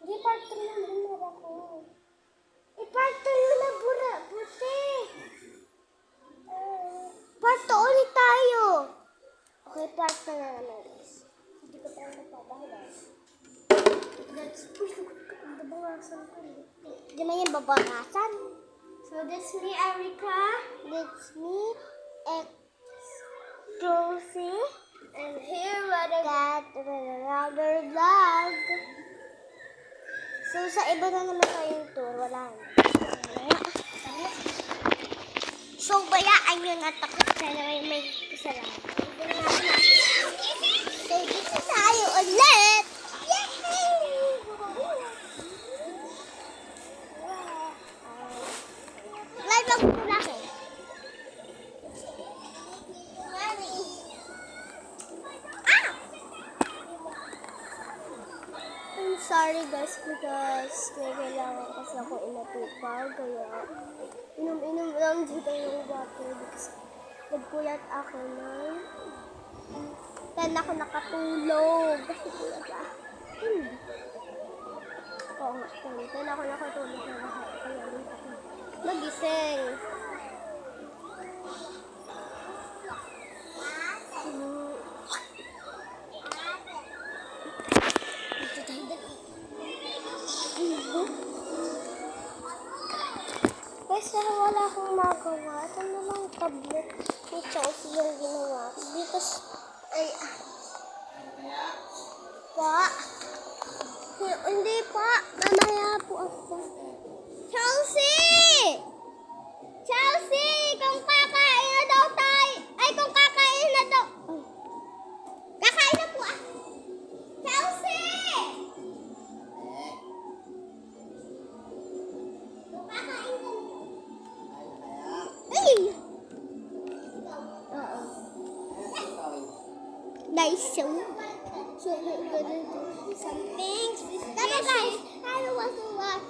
Di part 3 yung bunara ko. Part 2 yun na buti. Part 2 ulit tayo. Okay, part 2 na naman guys. Hindi ko tayo napabahala. That's babangasan ko. Di man yung babangasan. So that's me, Erica. That's me, Josie. And here what I got another vlog. So sa iba na naman kayong tour, wala na. So bayaan nyo na takot na may kasalanan. So dito tayo ulit. Live lang po natin. I'm sorry guys because may kailangan kasi ako inatupag kaya inom-inom lang dito yung water because nagpuyat ako ng 10 ako nakatulog kasi puyat ako. Oo nga, 10 ako nakatulog na lahat kaya ulit ako magising. Kasi wala akong magawa. Ito na lang tablet ni Chelsea yung ginawa. Dito ay pa. Hindi pa. Mamaya po ako. Chelsea! Chelsea! Kung kakain na daw tayo. Ay, kung kakain na daw. Ay. Kakain na po ah. Chelsea! Kung kakain ka na. Ay! Oo. Nice show. So we're gonna do some things. That's guys. I don't want to watch.